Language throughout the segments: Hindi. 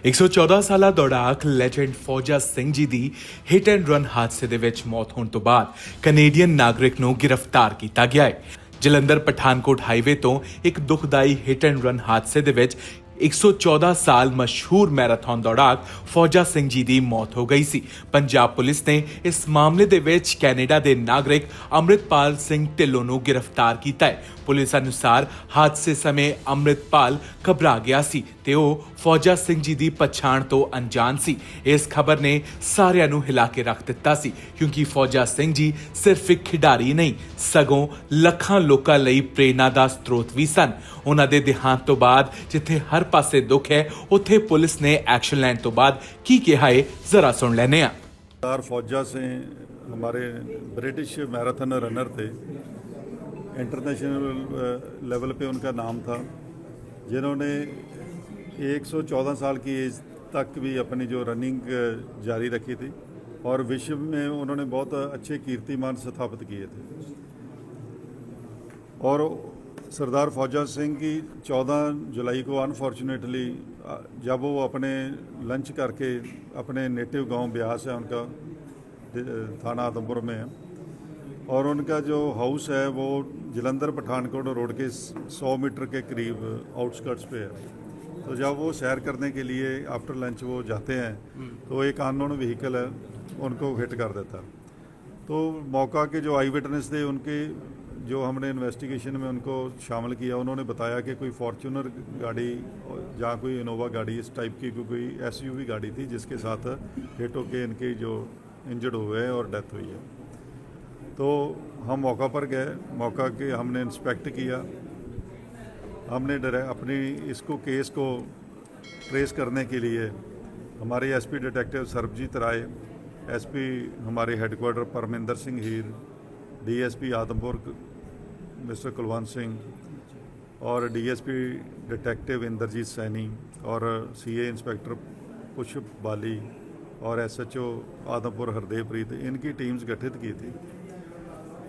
114 ਸਾਲਾ ਦੌੜਾਕ legend Fauja Singh ji the hit and run ਹਾਦਸੇ ਦੇ ਵਿੱਚ ਮੌਤ ਹੋਣ ਤੋਂ ਬਾਅਦ ਕੈਨੇਡੀਅਨ ਨਾਗਰਿਕ ਨੂੰ ਗ੍ਰਿਫਤਾਰ ਕੀਤਾ ਗਿਆ ਹੈ। ਜਲੰਧਰ ਪਠਾਨਕੋਟ ਹਾਈਵੇ ਤੋਂ ਇੱਕ ਦੁਖਦਾਈ ਹਿੱਟ ਐਂਡ ਰਨ ਹਾਦਸੇ ਦੇ ਵਿੱਚ 114 ਸਾਲ ਮਸ਼ਹੂਰ ਮੈਰਾਥਨ ਦੌੜਾਕ ਫੌਜਾ ਸਿੰਘ ਜੀ ਦੀ ਮੌਤ ਹੋ ਗਈ ਸੀ। ਪੰਜਾਬ ਪੁਲਿਸ ਨੇ ਇਸ ਮਾਮਲੇ ਦੇ ਵਿੱਚ ਕੈਨੇਡਾ ਦੇ ਨਾਗਰਿਕ ਅੰਮ੍ਰਿਤਪਾਲ ਸਿੰਘ ਢਿੱਲੋਂ ਨੂੰ ਗ੍ਰਿਫਤਾਰ ਕੀਤਾ ਹੈ। ਪੁਲਿਸ ਅਨੁਸਾਰ ਹਾਦਸੇ ਸਮੇਂ ਅੰਮ੍ਰਿਤਪਾਲ ਘਬਰਾ ਗਿਆ ਸੀ ਤੇ ਉਹ ਫੌਜਾ ਸਿੰਘ ਜੀ ਦੀ ਪਛਾਣ ਤੋਂ ਅਣਜਾਣ ਸੀ। ਇਸ ਖਬਰ ਨੇ ਸਾਰਿਆਂ ਨੂੰ ਹਿਲਾ ਕੇ ਰੱਖ ਦਿੱਤਾ ਸੀ ਕਿਉਂਕਿ ਫੌਜਾ ਸਿੰਘ ਜੀ ਸਿਰਫ ਇੱਕ ਖਿਡਾਰੀ ਨਹੀਂ ਸਗੋਂ ਲੱਖਾਂ ਲੋਕਾਂ ਲਈ ਪ੍ਰੇਰਨਾ ਦਾ ਸਰੋਤ ਵੀ ਸਨ। ਉਹਨਾਂ ਦੇ ਦੇਹਾਂਤ ਤੋਂ ਬਾਅਦ ਜਿੱਥੇ ਹਰ ਪਾਸੇ ਦੁੱਖ ਹੈ ਉੱਥੇ ਪੁਲਿਸ ਨੇ ਐਕਸ਼ਨ ਲੈਣ ਤੋਂ ਬਾਅਦ ਕੀ ਕਿਹਾ ਹੈ ਜ਼ਰਾ ਸੁਣ ਲੈਨੇ ਆ। सरदार फौजा से हमारे ब्रिटिश मैराथन रनर थे, इंटरनेशनल लेवल पे उनका नाम था, जिन्होंने 114 साल की एज तक भी अपनी जो रनिंग जारी रखी थी और विश्व में उन्होंने बहुत अच्छे कीर्तिमान स्थापित किए थे। और सरदार फौजा सिंह की 14 जुलाई को अनफॉर्चुनेटली जब वो अपने लंच करके अपने नेटिव गांव ब्यास है उनका, थाना आदमपुर में है, और उनका जो हाउस है वो जलंधर पठानकोट रोड के 100 मीटर के करीब आउटस्कर्ट्स पे है। तो जब वो सैर करने के लिए आफ्टर लंच वो जाते हैं तो एक अननोन व्हीकल है उनको हिट कर देता। तो मौका के जो आई विटनेस थे उनके जो हमने इन्वेस्टिगेशन में उनको शामिल किया, उन्होंने बताया कि कोई फॉर्च्यूनर गाड़ी या कोई इनोवा गाड़ी इस टाइप की कोई एसयूवी गाड़ी थी जिसके साथ हिट होके इनके जो इंजर्ड हुए हैं और डेथ हुई है। तो हम मौका पर गए, मौका के हमने इंस्पेक्ट किया, हमने अपनी इसको केस को ट्रेस करने के लिए हमारे एसपी डिटेक्टिव सरबजीत राय, एसपी हमारे हेडक्वार्टर परमिंदर सिंह हीर, डीएसपी आदमपुर मिस्टर कुलवंत सिंह और डीएसपी डिटेक्टिव इंद्रजीत सैनी और सीए इंस्पेक्टर पुष्प बाली और एसएचओ आदमपुर हरदेवप्रीत, इनकी टीम्स गठित की थी।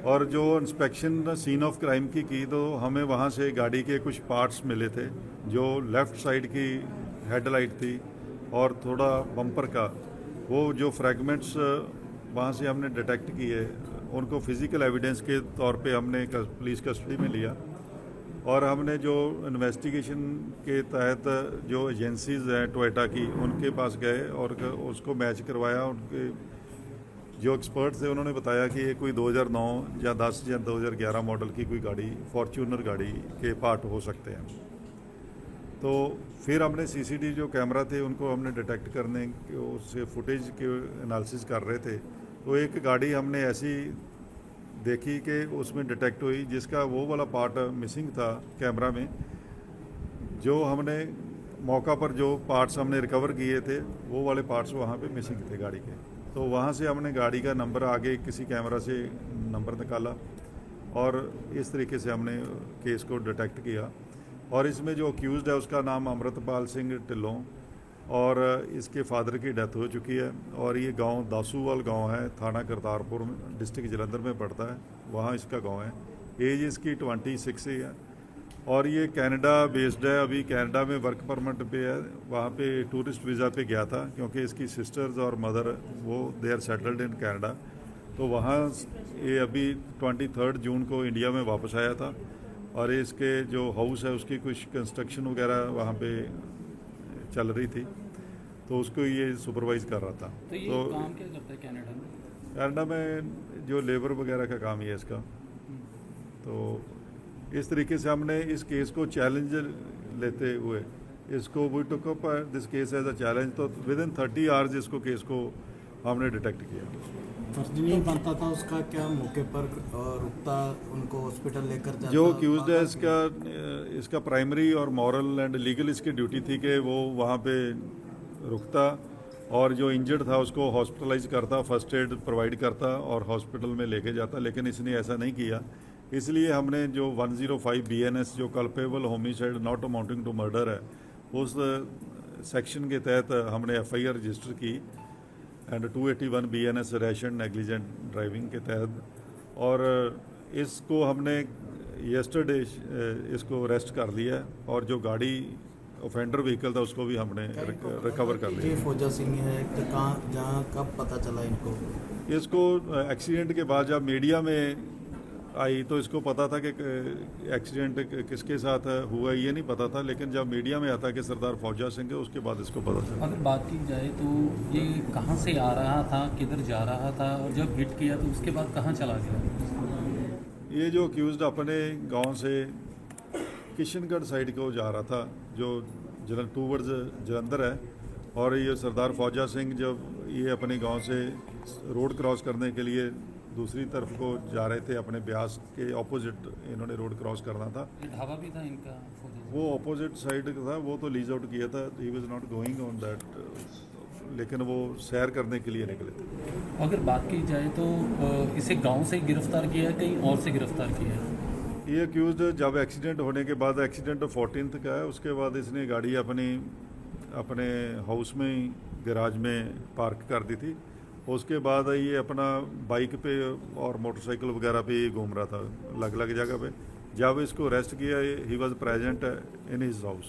और जो इंस्पेक्शन सीन ऑफ क्राइम की तो हमें वहाँ से गाड़ी के कुछ पार्ट्स मिले थे। जो लेफ़्ट साइड की हेडलाइट थी और थोड़ा बम्पर का, वो जो फ्रैगमेंट्स वहाँ से हमने डिटेक्ट किए, उनको फिज़िकल एविडेंस के तौर पे हमने पुलिस कस्टडी में लिया। और हमने जो इन्वेस्टिगेशन के तहत जो एजेंसीज़ हैं टोयोटा की, उनके पास गए और उसको मैच करवाया। उनके जो एक्सपर्ट थे उन्होंने बताया कि ये कोई 2009 या 10 या 2011 मॉडल की कोई गाड़ी, फॉर्च्यूनर गाड़ी के पार्ट हो सकते हैं। तो फिर हमने सीसीटीवी जो कैमरा थे उनको हमने डिटेक्ट करने के उससे फुटेज के एनालिसिस कर रहे थे। तो एक गाड़ी हमने ऐसी देखी कि उसमें डिटेक्ट हुई जिसका वो वाला पार्ट मिसिंग था कैमरा में। जो हमने मौका पर जो पार्ट्स हमने रिकवर किए थे वो वाले पार्ट्स वहाँ पे मिसिंग थे गाड़ी के। तो वहाँ से हमने गाड़ी का नंबर आगे किसी कैमरा से नंबर निकाला और इस तरीके से हमने केस को डिटेक्ट किया। और इसमें जो अक्यूज़्ड है उसका नाम अमृतपाल सिंह ढिल्लों और इसके फादर की डेथ हो चुकी है। और ये गांव दासूवाल गांव है, थाना करतारपुर डिस्ट्रिक्ट जलंधर में पड़ता है, वहाँ इसका गांव है। एज इसकी 26 ही है और ये कनाडा बेस्ड है, अभी कनाडा में वर्क परमिट पे है, वहाँ पे टूरिस्ट वीज़ा पे गया था क्योंकि इसकी सिस्टर्स और मदर वो they are settled in Canada. तो वहाँ ये अभी 23 जून को इंडिया में वापस आया था और इसके जो हाउस है उसकी कुछ कंस्ट्रक्शन वगैरह वहाँ पे चल रही थी, तो उसको ये सुपरवाइज कर रहा था। तो ये काम क्या करता है कनाडा में? कनाडा में जो लेबर वगैरह का काम ही है इसका। तो इस तरीके से हमने इस केस को चैलेंज लेते हुए इसको we took up this case as a challenge. तो विद इन 30 आवर्स इसको केस को हमने डिटेक्ट किया। फर्ज नहीं बनता था उसका, क्या मौके पर रुकता, उनको हॉस्पिटल लेकर जाता? जो अक्यूज़्ड है इसका प्राइमरी और मॉरल एंड लीगल इसकी ड्यूटी थी कि वो वहाँ पे रुकता और जो इंजर्ड था उसको हॉस्पिटलाइज करता, फर्स्ट एड प्रोवाइड करता और हॉस्पिटल में लेके जाता, लेकिन इसने ऐसा नहीं किया। इसलिए हमने जो 105 BNS जो culpable homicide not amounting to murder है, उस सेक्शन के तहत हमने FIR रजिस्टर की and 281 BNS rash and negligent driving के तहत। और इसको हमने यस्टरडे इसको अरेस्ट कर लिया और जो गाड़ी ऑफेंडर व्हीकल था उसको भी हमने रिकवर कर ये लिया। फौजा सिंह है तो कहाँ जहाँ कब पता चला इनको? इसको एक्सीडेंट के बाद जब मीडिया में आई तो इसको पता था कि एक्सीडेंट किसके साथ हुआ ये नहीं पता था, लेकिन जब मीडिया में आता कि सरदार फौजा सिंह है उसके बाद इसको पता चला। अगर बात की जाए तो ये कहाँ से आ रहा था, किधर जा रहा था, और जब हिट किया तो उसके बाद कहाँ चला गया? ये जो अक्यूज़ड अपने गांव से किशनगढ़ साइड को जा रहा था, जो टूवर्ड्स जलंधर है, और ये सरदार फौजा सिंह जब ये अपने गांव से रोड क्रॉस करने के लिए दूसरी तरफ को जा रहे थे, अपने ब्यास के ऑपोजिट इन्होंने रोड क्रॉस करना था। ये ढाबा भी था इनका फौजा सिंह? वो ऑपोजिट साइड का था, वो तो लीज आउट किया था, he was not going on that, लेकिन वो सैर करने के लिए निकले थे। अगर बात की जाए तो इसे गांव से गिरफ्तार किया है, कहीं और से गिरफ्तार किया है? ये अक्यूज़ड जब एक्सीडेंट होने के बाद, एक्सीडेंट 14th का है, उसके बाद इसने गाड़ी अपने हाउस में ही गैराज में पार्क कर दी थी। उसके बाद ये अपना बाइक पे और मोटरसाइकिल वगैरह पे ही घूम रहा था अलग अलग जगह पे। जब इसको अरेस्ट किया, he was present in his house.